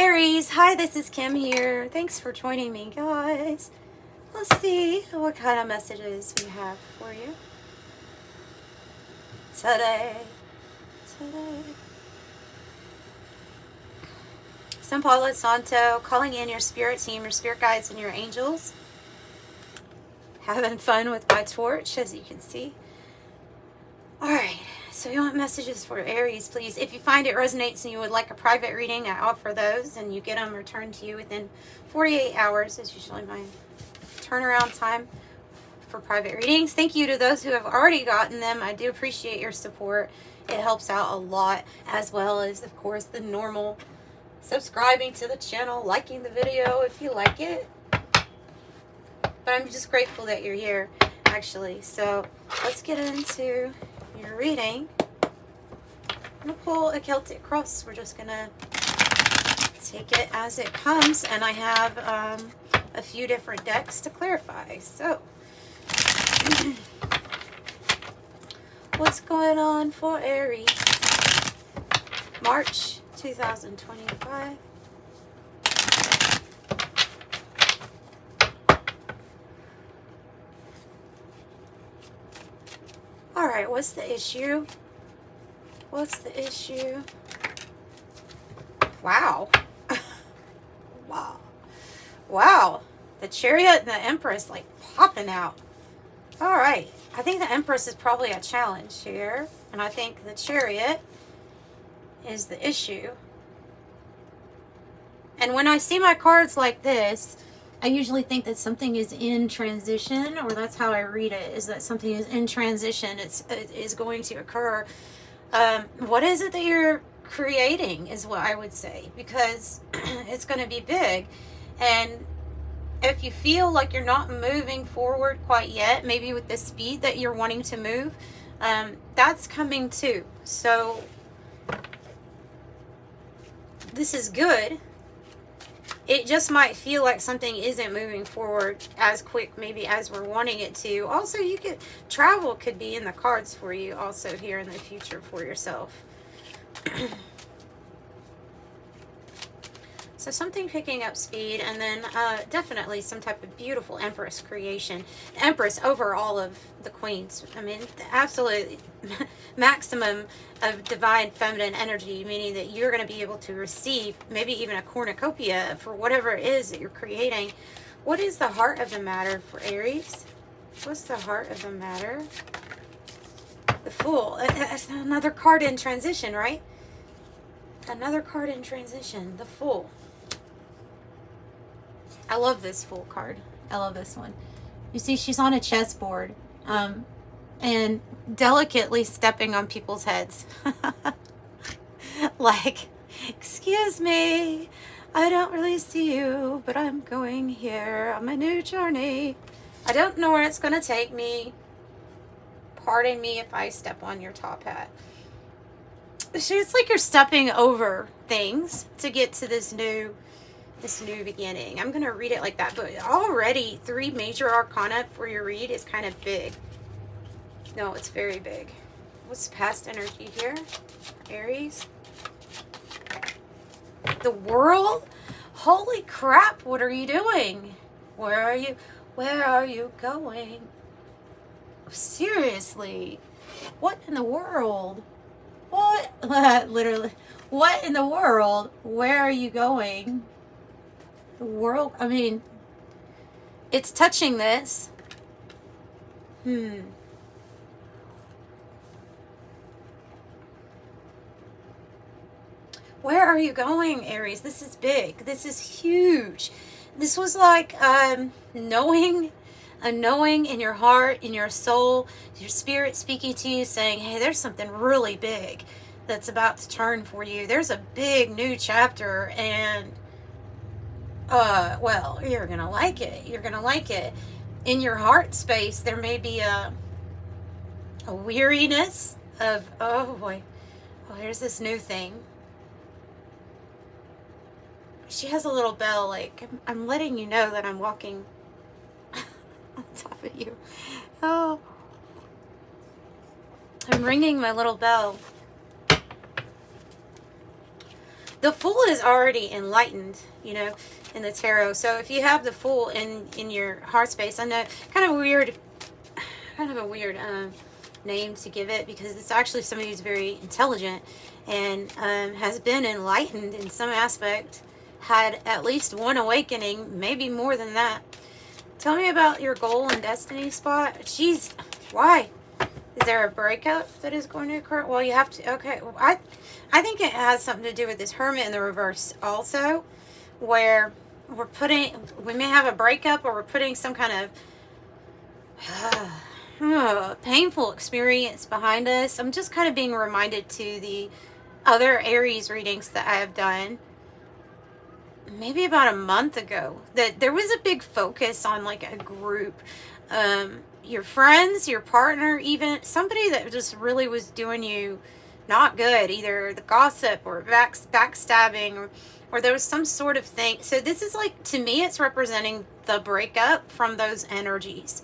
Aries, hi, this is Kim here. Thanks for joining me, guys. Let's see what kind of messages we have for you today. San Paulo Santo, calling in your spirit team, your spirit guides, and your angels. Having fun with my torch, as you can see. Alright, so you want messages for Aries, please. If you find it resonates and you would like a private reading, I offer those, and you get them returned to you within 48 hours is usually my turnaround time for private readings. Thank you to those who have already gotten them. I do appreciate your support. It helps out a lot, as well as, of course, the normal subscribing to the channel, liking the video if you like it. But I'm just grateful that you're here, actually. So let's get into your reading. I'm going to pull a Celtic Cross. We're just going to take it as it comes. And I have a few different decks to clarify. So what's going on for Aries? March 2025. All right, what's the issue? What's the issue? Wow. Wow. Wow. The Chariot and the Empress like popping out. All right. I think the Empress is probably a challenge here. And I think the Chariot is the issue. And when I see my cards like this, I usually think that something is in transition, or that's how I read it, is that something is in transition. It is going to occur. What is it that you're creating is what I would say, because it's going to be big. And if you feel like you're not moving forward quite yet, maybe with the speed that you're wanting to move, that's coming too. So this is good. It just might feel like something isn't moving forward as quick maybe as we're wanting it to. Also, you could travel could be in the cards for you also here in the future for yourself. So something picking up speed, and then definitely some type of beautiful Empress creation. The Empress over all of the queens. I mean, the absolute maximum of divine feminine energy, meaning that you're going to be able to receive maybe even a cornucopia for whatever it is that you're creating. What is the heart of the matter for Aries? What's the heart of the matter? The Fool. Another card in transition, right? Another card in transition. The Fool. I love this Fool card. I love this one. You see, she's on a chessboard and delicately stepping on people's heads. Like, excuse me, I don't really see you, but I'm going here on my new journey. I don't know where it's going to take me. Pardon me if I step on your top hat. It's like you're stepping over things to get to this new beginning. I'm going to read it like that, but already 3 major arcana for your read is kind of big. No, it's very big. What's past energy here? Aries. The World? Holy crap, what are you doing? Where are you? Where are you going? Seriously. What in the world? What? Literally. What in the world? Where are you going? The world, I mean, it's touching this. Where are you going, Aries? This is big. This is huge. This was like a knowing in your heart, in your soul, your spirit speaking to you, saying, hey, there's something really big that's about to turn for you. There's a big new chapter, and well, you're gonna like it. You're gonna like it. In your heart space, there may be a weariness of, oh boy, oh, here's this new thing. She has a little bell, like, I'm letting you know that I'm walking on top of you. Oh, I'm ringing my little bell. the Fool is already enlightened, you know, in the tarot. So if you have the Fool in your heart space, I know kind of a weird name to give it, because it's actually somebody who's very intelligent and has been enlightened in some aspect, had at least one awakening, maybe more than that. Tell me about your goal and destiny spot. Jeez, why? Is there a breakup that is going to occur? Well, you have to, okay. Well, I think it has something to do with this Hermit in the reverse also, where we may have a breakup, or we're putting some kind of painful experience behind us. I'm just kind of being reminded to the other Aries readings that I have done, maybe about a month ago, that there was a big focus on like a group, your friends, your partner, even somebody that just really was doing you not good, either the gossip or backstabbing, or there was some sort of thing. So this is like, to me, it's representing the breakup from those energies.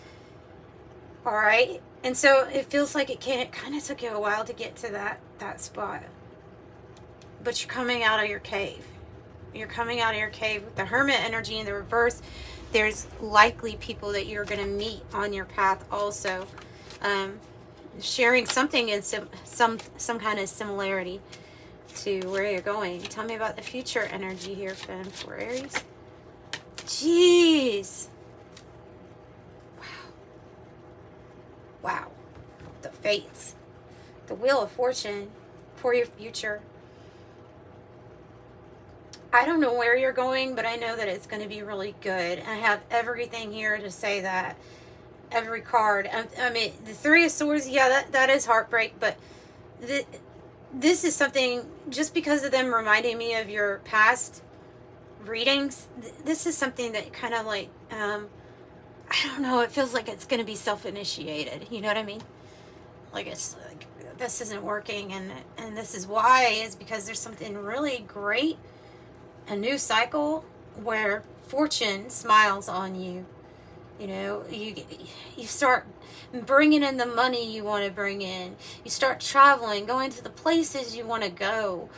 All right. And so it feels like it kind of took you a while to get to that spot, but you're coming out of your cave. You're coming out of your cave with the Hermit energy in the reverse. There's likely people that you're going to meet on your path also, sharing something in some kind of similarity to where you're going. Tell me about the future energy here, Finn, for Aries. Jeez. Wow. The fates. The Wheel of Fortune for your future. I don't know where you're going, but I know that it's going to be really good. I have everything here to say that. Every card. I mean, the Three of Swords, yeah, that is heartbreak, but this is something, just because of them reminding me of your past readings, this is something that kind of like, I don't know, it feels like it's going to be self-initiated. You know what I mean? Like, it's like, this isn't working, and this is why, is because there's something really great, a new cycle where fortune smiles on you. You know, you start bringing in the money you want to bring in. You start traveling, going to the places you want to go.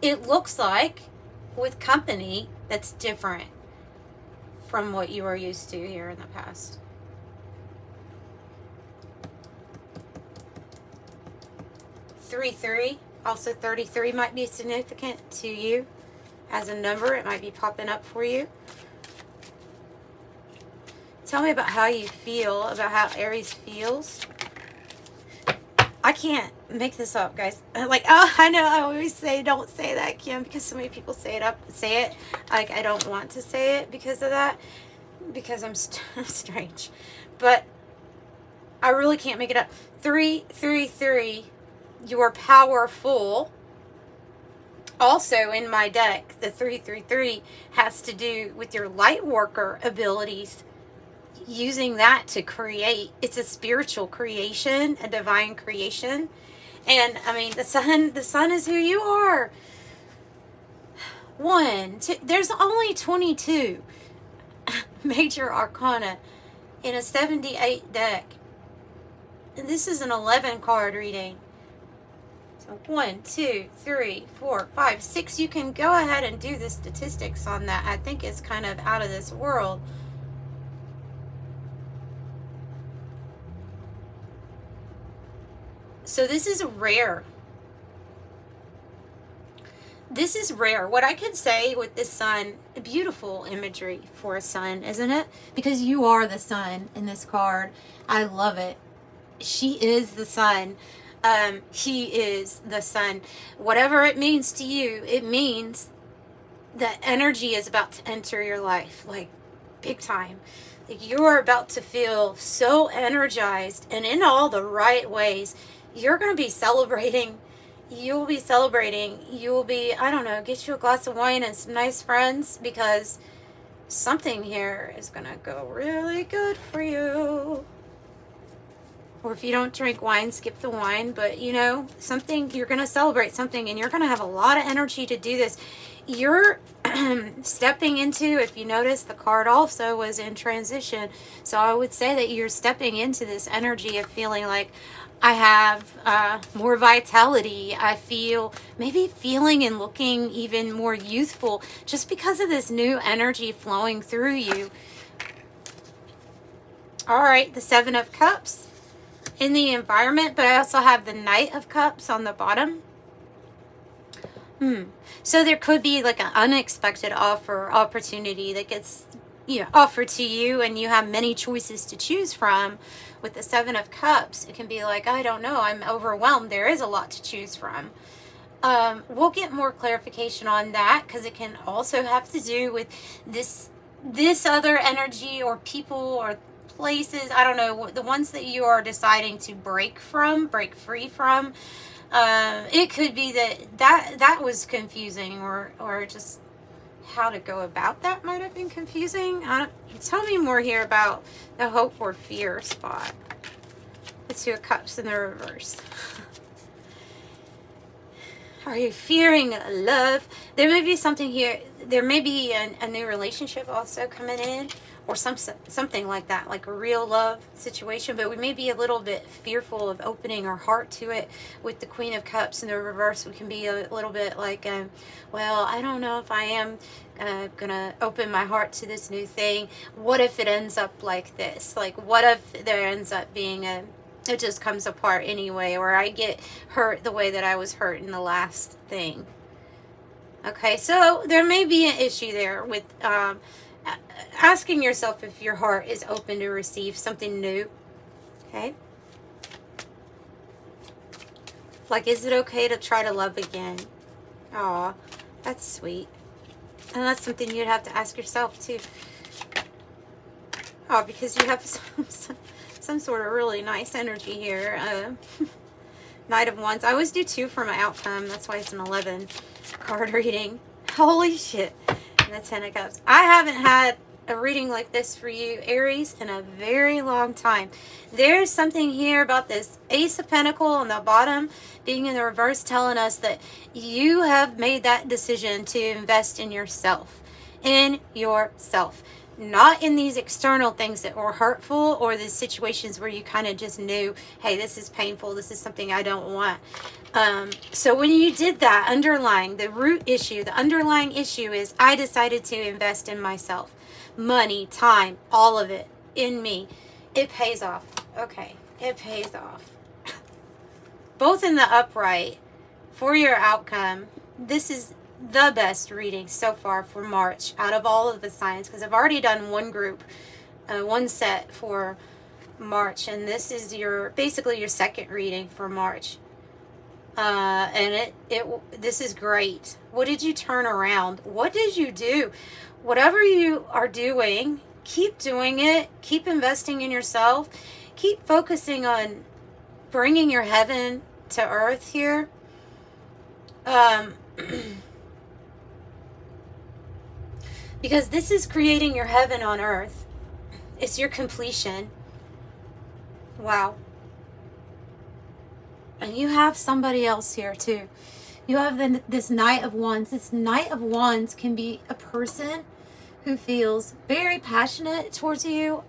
It looks like, with company that's different from what you are used to here in the past. Three. Also 33 might be significant to you as a number. It might be popping up for you. Tell me about how you feel, about how Aries feels. I can't make this up, guys. Like, oh, I know I always say don't say that, Kim, because so many people say it. Like, I don't want to say it because of that, because I'm strange. But I really can't make it up. 333. You're powerful. Also in my deck, the 333 has to do with your light worker abilities, using that to create. It's a spiritual creation, a divine creation. And I mean, the sun is who you are. 1, 2, there's only 22 major arcana in a 78 deck. And this is an 11 card reading. 1, 2, 3, 4, 5, 6. You can go ahead and do the statistics on that. I think it's kind of out of this world. So this is rare. This is rare. What I could say with this sun, beautiful imagery for a sun, isn't it? Because you are the sun in this card. I love it. She is the sun. He is the sun. Whatever it means to you, it means that energy is about to enter your life, like big time. Like, you're about to feel so energized, and in all the right ways. You're going to be celebrating. You'll be celebrating. You'll be, I don't know, get you a glass of wine and some nice friends, because something here is going to go really good for you. Or if you don't drink wine, skip the wine. But, you know, something, you're going to celebrate something, and you're going to have a lot of energy to do this. You're stepping into, if you notice, the card also was in transition. So I would say that you're stepping into this energy of feeling like, I have more vitality. I feel maybe feeling and looking even more youthful just because of this new energy flowing through you. All right, the Seven of Cups in the environment, but I also have the Knight of Cups on the bottom. So there could be like an unexpected opportunity that gets, offered to you, and you have many choices to choose from. With the Seven of Cups, it can be like, I don't know, I'm overwhelmed. There is a lot to choose from. We'll get more clarification on that, because it can also have to do with this other energy or people or places. I don't know, the ones that you are deciding to break free from. It could be that was confusing, or just how to go about that might have been confusing. Tell me more here about the hope or fear spot. The Two of Cups in the reverse. Are you fearing love? There may be something here. There may be a new relationship also coming in, or something like that, like a real love situation, but we may be a little bit fearful of opening our heart to it. With the Queen of Cups in the reverse, we can be a little bit like, well, I don't know if I am gonna open my heart to this new thing. What if it ends up like this? Like, what if there ends up being it just comes apart anyway, or I get hurt the way that I was hurt in the last thing. Okay, so there may be an issue there with asking yourself if your heart is open to receive something new. Okay, like, is it okay to try to love again? Aw, that's sweet. And that's something you'd have to ask yourself too. Oh, because you have some sort of really nice energy here. Knight of Wands. I always do 2 for my outcome. That's why it's an 11 card reading. Holy shit. And the 10 of Cups. I haven't had a reading like this for you, Aries, in a very long time. There's something here about this Ace of Pentacles on the bottom being in the reverse, telling us that you have made that decision to invest in yourself. Not in these external things that were hurtful, or the situations where you kind of just knew, hey, this is painful, this is something I don't want. So when you did that, the underlying issue is, I decided to invest in myself. Money, time, all of it in me. It pays off. Okay, it pays off. Both in the upright for your outcome. This is the best reading so far for March out of all of the signs, because I've already done one group, one set for March, and this is basically your second reading for March. And this is great. What did you turn around? What did you do? Whatever you are doing, keep doing it. Keep investing in yourself. Keep focusing on bringing your heaven to earth here. Because this is creating your heaven on earth. It's your completion. Wow. And you have somebody else here too. You have this Knight of Wands. This Knight of Wands can be a person who feels very passionate towards you.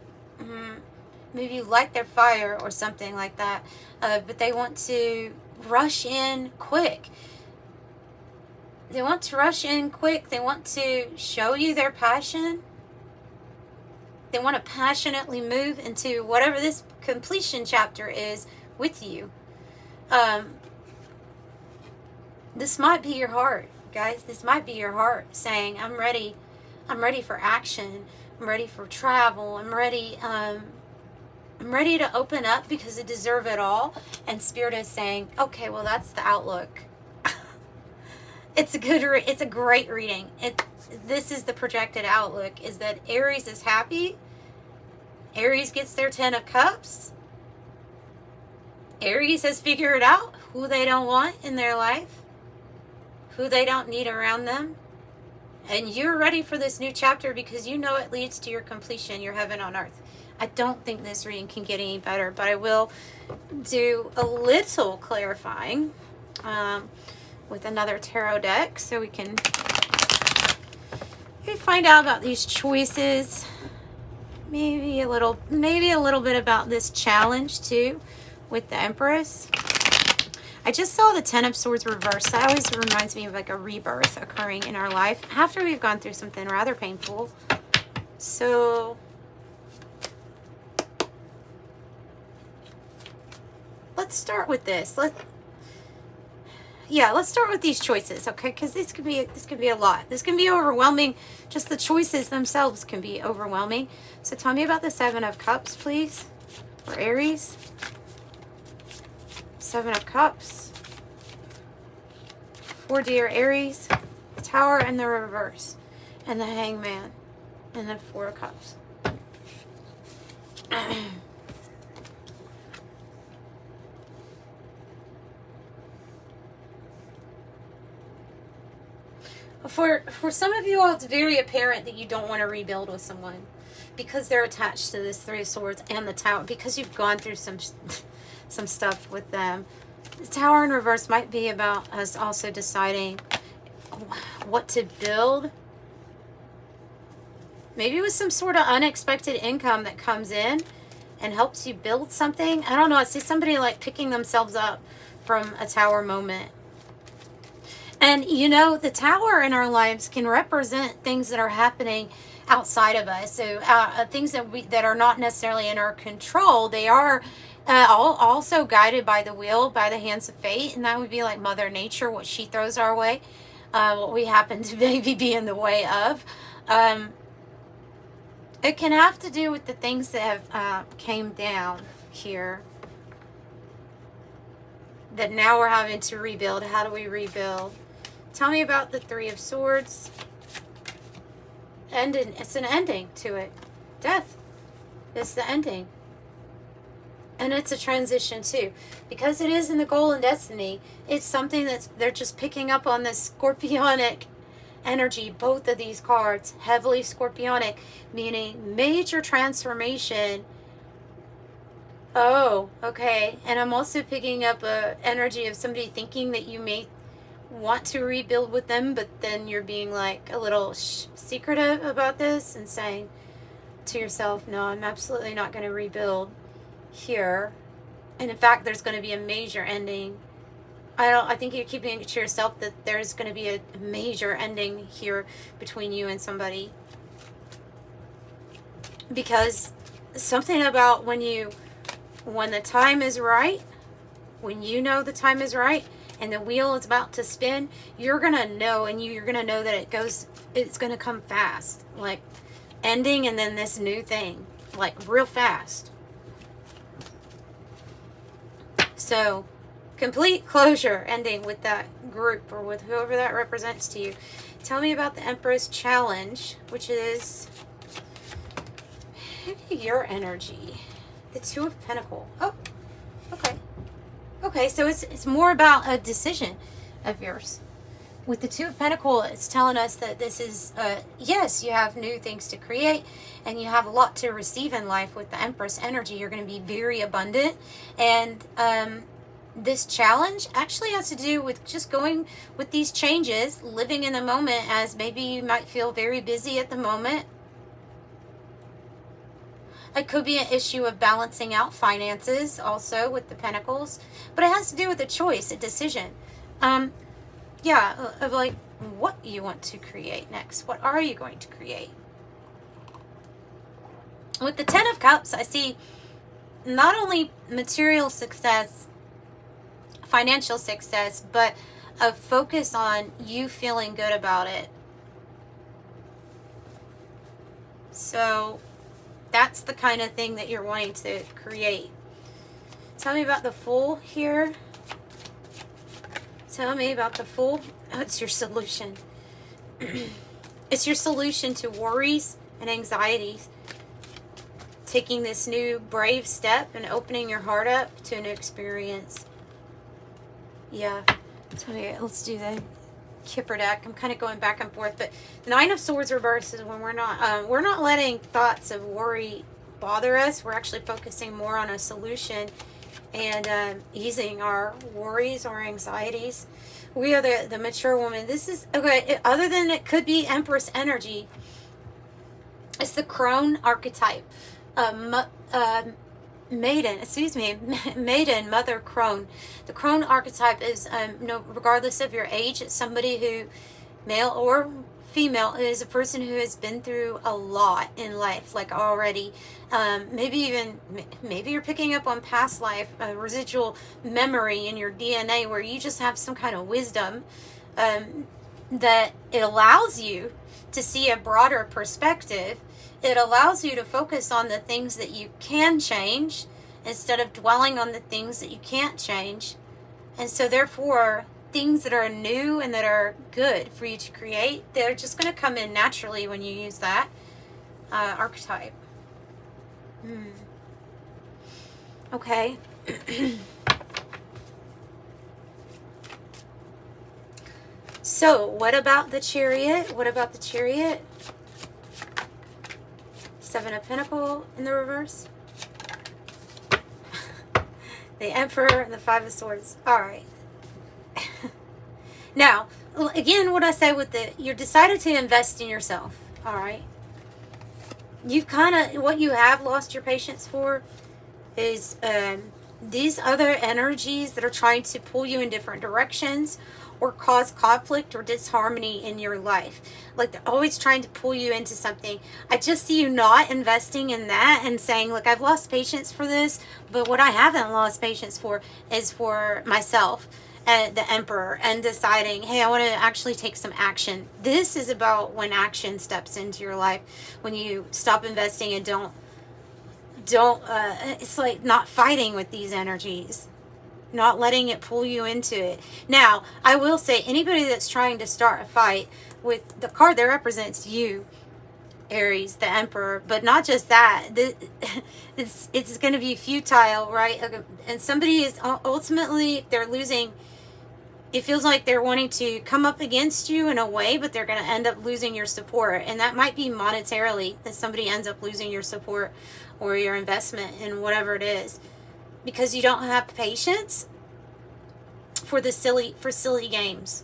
Maybe you like their fire or something like that. But they want to rush in quick. They want to rush in quick. They want to show you their passion. They want to passionately move into whatever this completion chapter is with you. This might be your heart, guys. This might be your heart saying, I'm ready. I'm ready for action. I'm ready for travel. I'm ready to open up because I deserve it all. And Spirit is saying, okay, well, that's the outlook. It's a great reading. This is the projected outlook, is that Aries is happy. Aries gets their 10 of Cups. Aries has figured out who they don't want in their life, who they don't need around them. And you're ready for this new chapter because you know it leads to your completion, your heaven on earth. I don't think this reading can get any better, but I will do a little clarifying with another tarot deck so we can find out about these choices. Maybe a little bit about this challenge too with the Empress. I just saw the Ten of Swords reversed. That always reminds me of like a rebirth occurring in our life after we've gone through something rather painful. So let's start with this. Let's start with these choices, okay? Because this could be a lot. This can be overwhelming. Just the choices themselves can be overwhelming. So tell me about the Seven of Cups, please, for Aries. Seven of Cups for dear Aries, the Tower and the Reverse, and the Hangman, and the Four of Cups. For some of you all, it's very apparent that you don't want to rebuild with someone because they're attached to this Three of Swords and the Tower, because you've gone through some stuff with them. The Tower in reverse might be about us also deciding what to build. Maybe with some sort of unexpected income that comes in and helps you build something. I don't know. I see somebody like picking themselves up from a Tower moment. And you know, the Tower in our lives can represent things that are happening outside of us. So things that are not necessarily in our control. They are also guided by the wheel, by the hands of fate. And that would be like Mother Nature, what she throws our way, what we happen to maybe be in the way of. It can have to do with the things that have came down here that now we're having to rebuild. How do we rebuild? Tell me about the Three of Swords. Ending. It's an ending to it. Death is the ending. And it's a transition too. Because it is in the Golden Destiny, it's something that's, they're just picking up on this scorpionic energy. Both of these cards, heavily scorpionic, meaning major transformation. Oh, okay. And I'm also picking up a energy of somebody thinking that you may want to rebuild with them, but then you're being like a little secretive about this and saying to yourself, no, I'm absolutely not going to rebuild here. And in fact, there's going to be a major ending. I think you're keeping it to yourself that there's going to be a major ending here between you and somebody, because something about when the time is right, when you know the time is right and the wheel is about to spin, you're going to know, and you're going to know that it's going to come fast, like ending and then this new thing, like real fast. So complete closure ending with that group or with whoever that represents to you. Tell me about the Empress Challenge, which is your energy. The Two of Pentacles. Oh, okay. Okay, so it's more about a decision of yours. With the Two of Pentacles, it's telling us that this is, yes, you have new things to create and you have a lot to receive in life with the Empress energy. You're going to be very abundant. And this challenge actually has to do with just going with these changes, living in the moment, as maybe you might feel very busy at the moment. It could be an issue of balancing out finances also with the Pentacles. But it has to do with a choice, a decision. Yeah, of like what you want to create next. What are you going to create? With the Ten of Cups, I see not only material success, financial success, but a focus on you feeling good about it. So that's the kind of thing that you're wanting to create. Tell me about the Fool here. Tell me about the Fool. Oh, it's your solution. It's your solution to worries and anxieties. Taking this new brave step and opening your heart up to a new experience. Yeah. Tell me, let's do the Kipper deck. I'm kind of going back and forth, but Nine of Swords reverse is when we're not letting thoughts of worry bother us. We're actually focusing more on a solution and easing our worries or anxieties. We are the mature woman. This is okay. Other than it could be Empress energy, it's the crone archetype. Maiden, excuse me, Maiden, Mother, Crone. The Crone archetype is, no, regardless of your age, it's somebody who, male or female, is a person who has been through a lot in life, like already. Maybe you're picking up on past life, a residual memory in your DNA where you just have some kind of wisdom that it allows you to see a broader perspective. It allows you to focus on the things that you can change instead of dwelling on the things that you can't change. And so therefore, things that are new and that are good for you to create, they're just going to come in naturally when you use that archetype. Okay. So, what about the Chariot? What about the Chariot? Seven of Pentacles in the reverse. The Emperor and the Five of Swords. All right. Now, again, what I say with you decided to invest in yourself. All right. You've what you have lost your patience for is these other energies that are trying to pull you in different directions or cause conflict or disharmony in your life. Like they're always trying to pull you into something. I just see you not investing in that and saying, look, I've lost patience for this, but what I haven't lost patience for is for myself, the Emperor, and deciding, hey, I want to actually take some action. This is about when action steps into your life, when you stop investing and don't it's like not fighting with these energies, not letting it pull you into it. Now, I will say, anybody that's trying to start a fight with the card that represents you, Aries, the Emperor, but not just that, it's going to be futile, right? And somebody is ultimately, they're losing, it feels like they're wanting to come up against you in a way, but they're going to end up losing your support. And that might be monetarily, that somebody ends up losing your support or your investment in whatever it is, because you don't have patience for silly games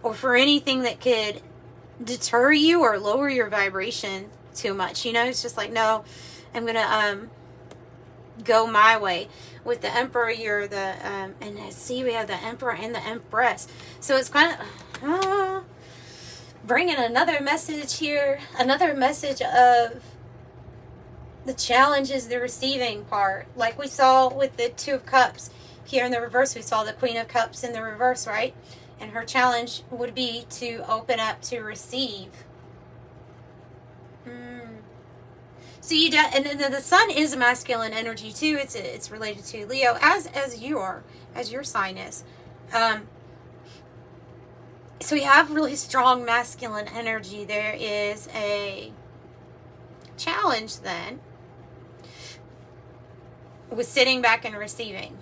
or for anything that could deter you or lower your vibration too much. You know, it's just like, no, I'm going to go my way. With the Emperor, you're the and I see we have the Emperor and the Empress, so it's kind of bringing another message here, another message of the challenge is the receiving part, like we saw with the Two of Cups here in the reverse. We saw the Queen of Cups in the reverse, right? And her challenge would be to open up to receive. So and then the Sun is a masculine energy too. It's related to Leo, as you are, as your sign is. So we have really strong masculine energy. There is a challenge then with sitting back and receiving,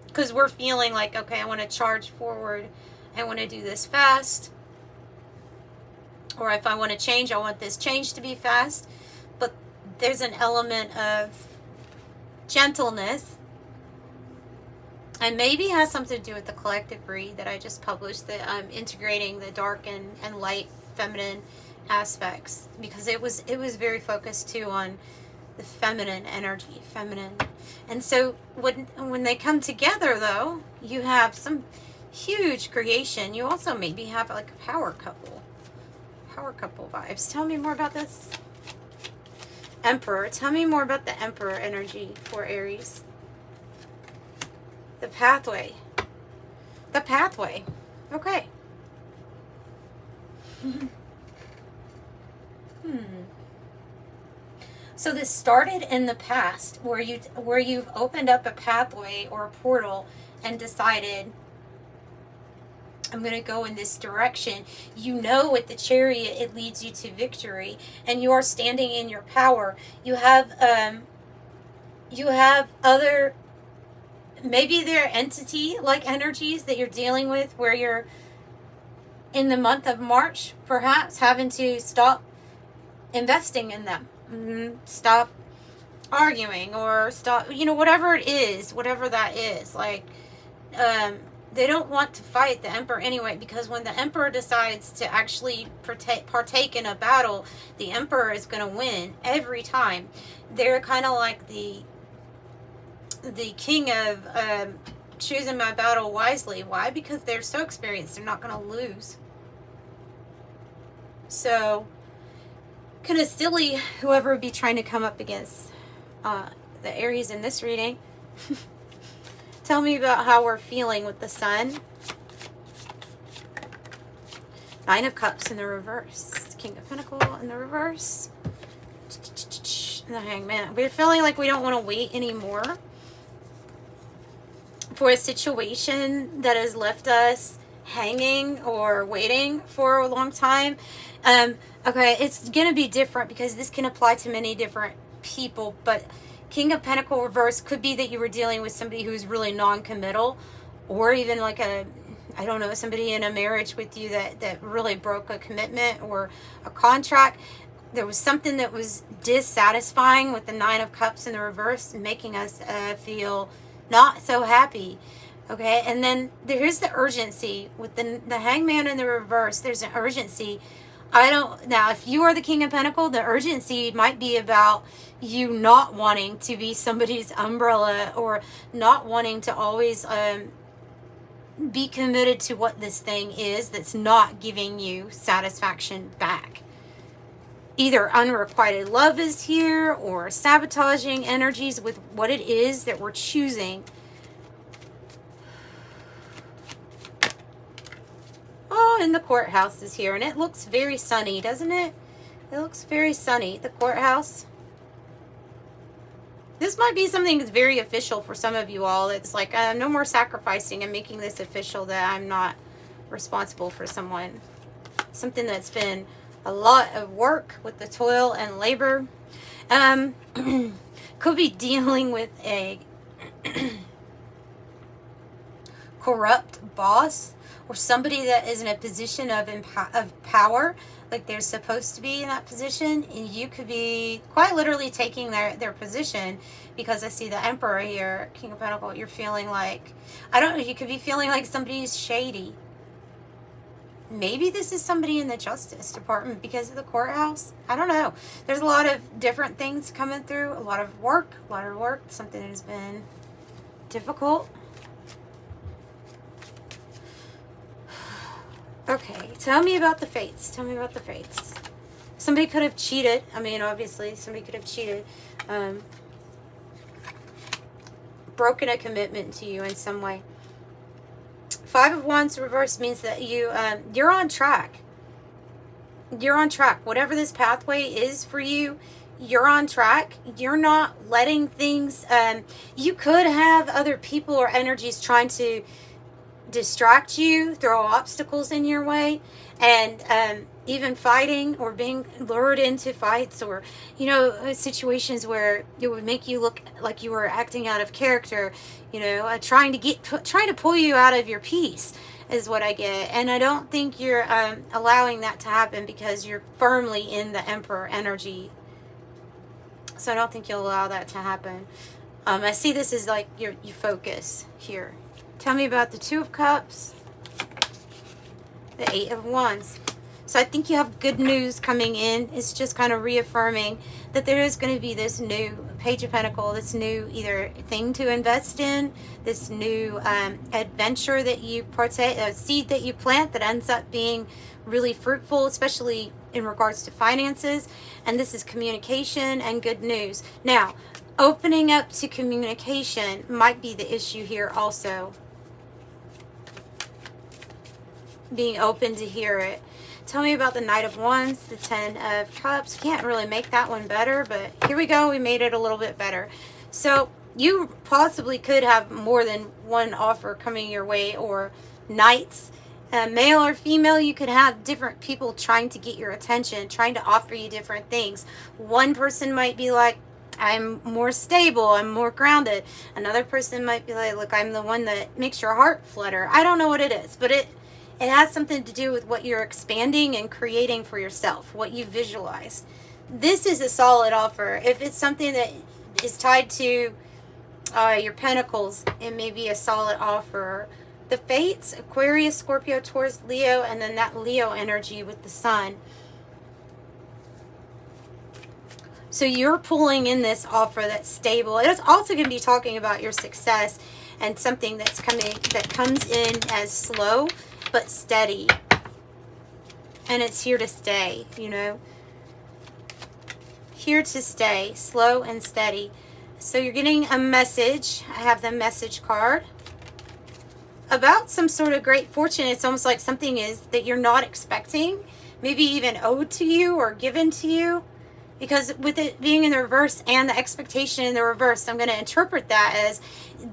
because we're feeling like, okay, I want to charge forward, I want to do this fast. Or if I want to change, I want this change to be fast. But there's an element of gentleness. And maybe has something to do with the collective read that I just published, that I'm integrating the dark and light feminine aspects. Because it was very focused too on the feminine energy, feminine. And so when they come together though, you have some huge creation. You also maybe have like a power couple vibes. Tell me more about this Emperor. Tell me more about the Emperor energy for Aries. The pathway. Okay. So this started in the past, where you've opened up a pathway or a portal and decided, I'm going to go in this direction. You know, with the Chariot, it leads you to victory, and you are standing in your power. You have other, maybe they're entity-like energies that you're dealing with, where you're in the month of March, perhaps having to stop investing in them, stop arguing, or stop, whatever it is, whatever that is, like, they don't want to fight the Emperor anyway, because when the Emperor decides to actually partake in a battle, the Emperor is going to win every time. They're kind of like the king of choosing my battle wisely. Why? Because they're so experienced, they're not going to lose. So, kind of silly, whoever would be trying to come up against the Aries in this reading. Tell me about how we're feeling with the Sun. Nine of Cups in the reverse. King of Pentacles in the reverse. And the Hangman. We're feeling like we don't want to wait anymore for a situation that has left us hanging or waiting for a long time. Okay, it's going to be different because this can apply to many different people, but King of Pentacles reverse could be that you were dealing with somebody who's really non-committal, or even like I don't know, somebody in a marriage with you that really broke a commitment or a contract. There was something that was dissatisfying with the Nine of Cups in the reverse, making us feel not so happy. Okay, and then here's the urgency with the Hangman in the reverse. There's an urgency. Now, if you are the King of Pentacles, the urgency might be about you not wanting to be somebody's umbrella, or not wanting to always be committed to what this thing is that's not giving you satisfaction back. Either unrequited love is here, or sabotaging energies with what it is that we're choosing. Oh, and the courthouse is here, and it looks very sunny, doesn't it? It looks very sunny, the courthouse. This might be something that's very official for some of you all. It's like, no more sacrificing and making this official that I'm not responsible for someone. Something that's been a lot of work with the toil and labor. Could be dealing with a corrupt boss, or somebody that is in a position of power, like they're supposed to be in that position, and you could be quite literally taking their position, because I see the Emperor here, King of Pentacles. You're feeling like, I don't know, you could be feeling like somebody's shady. Maybe this is somebody in the Justice Department because of the courthouse. I don't know. There's a lot of different things coming through, a lot of work, something that has been difficult. Okay, tell me about the fates. Tell me about the fates. Somebody could have cheated. I mean, obviously, somebody could have cheated. Broken a commitment to you in some way. Five of Wands reverse means that you're on track. You're on track. Whatever this pathway is for you, you're on track. You're not letting things... you could have other people or energies trying to distract you, throw obstacles in your way, and even fighting or being lured into fights, or situations where it would make you look like you were acting out of character, trying to pull you out of your peace is what I get. And I don't think you're allowing that to happen, because you're firmly in the Emperor energy. So I don't think you'll allow that to happen. I see this as like your focus here. Tell me about the Two of Cups, the Eight of Wands. So I think you have good news coming in. It's just kind of reaffirming that there is going to be this new Page of Pentacles, this new either thing to invest in, this new adventure that you partake, a seed that you plant that ends up being really fruitful, especially in regards to finances. And this is communication and good news. Now, opening up to communication might be the issue here also. Being open to hear it. Tell me about the Knight of Wands, the Ten of Cups. Can't really make that one better, but here we go. We made it a little bit better. So you possibly could have more than one offer coming your way, or knights, male or female. You could have different people trying to get your attention, trying to offer you different things. One person might be like, I'm more stable, I'm more grounded. Another person might be like, look, I'm the one that makes your heart flutter. I don't know what it is, but it has something to do with what you're expanding and creating for yourself, what you visualize. This is a solid offer. If it's something that is tied to your pentacles, it may be a solid offer. the fates, Aquarius, Scorpio, Taurus, Leo, and then that Leo energy with the sun. So you're pulling in this offer that's stable. It's also going to be talking about your success and something that's coming, that comes in as slow but steady. And it's here to stay, you know. Here to stay, slow and steady. So you're getting a message. I have the message card about some sort of great fortune. It's almost like something is that you're not expecting, maybe even owed to you or given to you. Because with it being in the reverse and the expectation in the reverse, I'm going to interpret that as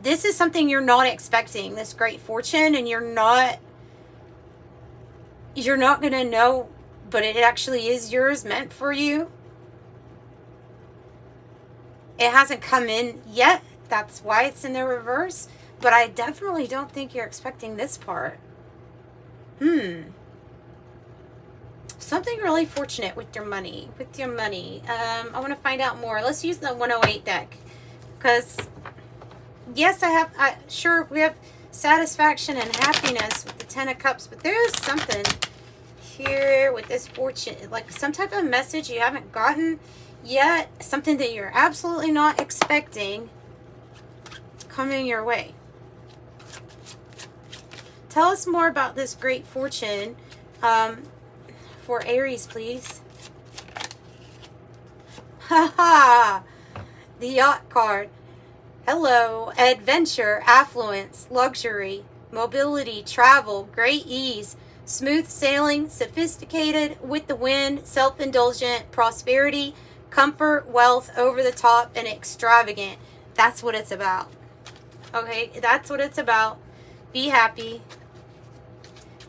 this is something you're not expecting, this great fortune, and you're not going to know, but it actually is yours, meant for you. It hasn't come in yet. That's why it's in the reverse. But I definitely don't think you're expecting this part. Something really fortunate with your money. I want to find out more. Let's use the 108 deck. Because, yes, sure, we have satisfaction and happiness with the 10 of Cups. But there's something here with this fortune. Like some type of message you haven't gotten yet. Something that you're absolutely not expecting coming your way. Tell us more about this great fortune. For Aries, please. Haha! The yacht card. Hello. Adventure, affluence, luxury, mobility, travel, great ease, smooth sailing, sophisticated, with the wind, self-indulgent, prosperity, comfort, wealth, over the top, and extravagant. That's what it's about. Okay, that's what it's about. Be happy.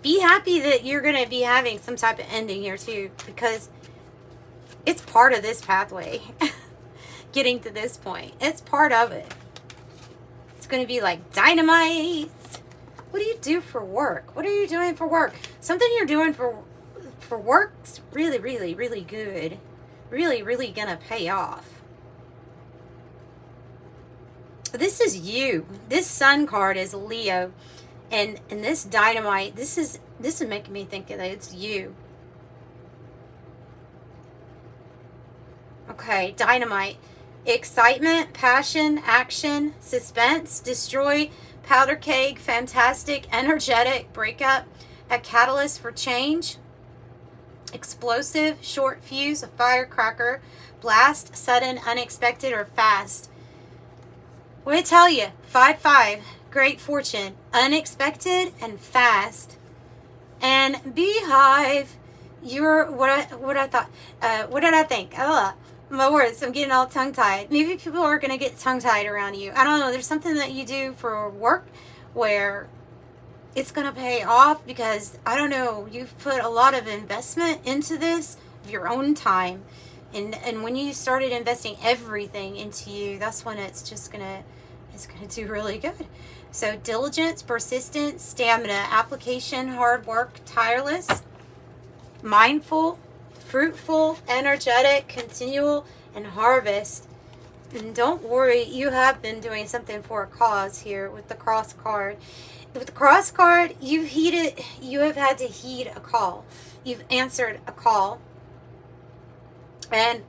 Be happy that you're going to be having some type of ending here too, because it's part of this pathway. Getting to this point. It's part of it. It's going to be like dynamite. What do you do for work? What are you doing for work? Something you're doing for work's really, really, really good. Really, really going to pay off. This is you. This sun card is Leo. And this dynamite, this is making me think that it's you. Okay, dynamite. Excitement, passion, action, suspense, destroy, powder keg, fantastic, energetic, breakup, a catalyst for change, explosive, short fuse, a firecracker, blast, sudden, unexpected, or fast. What did I tell you? 5-5. Great fortune, unexpected and fast, and beehive. You're what I thought. What did I think? Oh, my words. I'm getting all tongue tied. Maybe people are gonna get tongue tied around you. I don't know. There's something that you do for work where it's gonna pay off because I don't know. You've put a lot of investment into this of your own time, and when you started investing everything into you, that's when it's gonna do really good. So diligence, persistence, stamina, application, hard work, tireless, mindful, fruitful, energetic, continual, and harvest. And don't worry, you have been doing something for a cause here with the cross card. With the cross card, you have had to heed a call. You've answered a call. And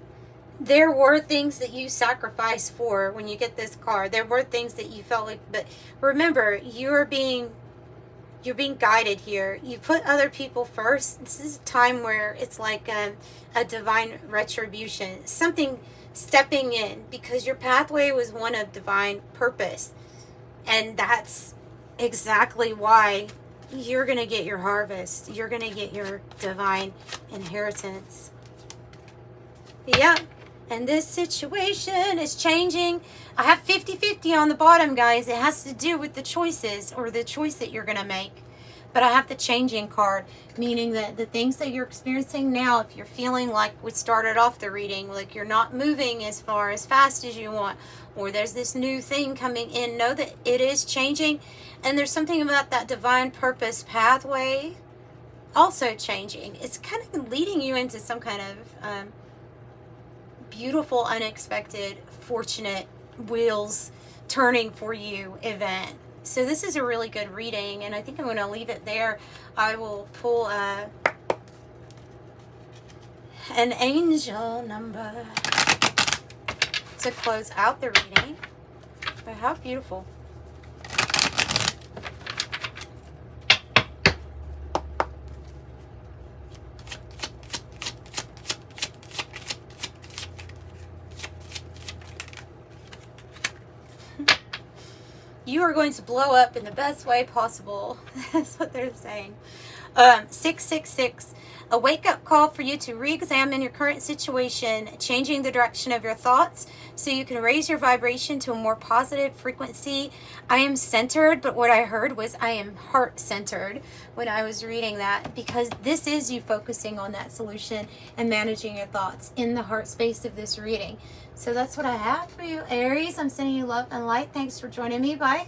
there were things that you sacrificed for when you get this card. There were things that you felt like, but remember, you're being guided here. You put other people first. This is a time where it's like a divine retribution, something stepping in, because your pathway was one of divine purpose. And that's exactly why you're going to get your harvest. You're going to get your divine inheritance. Yeah. And this situation is changing. I have 50-50 on the bottom, guys. It has to do with the choices or the choice that you're going to make. But I have the changing card, meaning that the things that you're experiencing now, if you're feeling like we started off the reading, like you're not moving as fast as you want, or there's this new thing coming in, know that it is changing. And there's something about that divine purpose pathway also changing. It's kind of leading you into some kind of beautiful, unexpected, fortunate wheels turning for you event. So this is a really good reading, and I think I'm going to leave it there. I will pull an angel number to close out the reading. But how beautiful. You are going to blow up in the best way possible. That's what they're saying. 666. A wake-up call for you to re-examine your current situation, changing the direction of your thoughts so you can raise your vibration to a more positive frequency. I am centered, but what I heard was I am heart-centered when I was reading that, because this is you focusing on that solution and managing your thoughts in the heart space of this reading. So that's what I have for you, Aries. I'm sending you love and light. Thanks for joining me. Bye.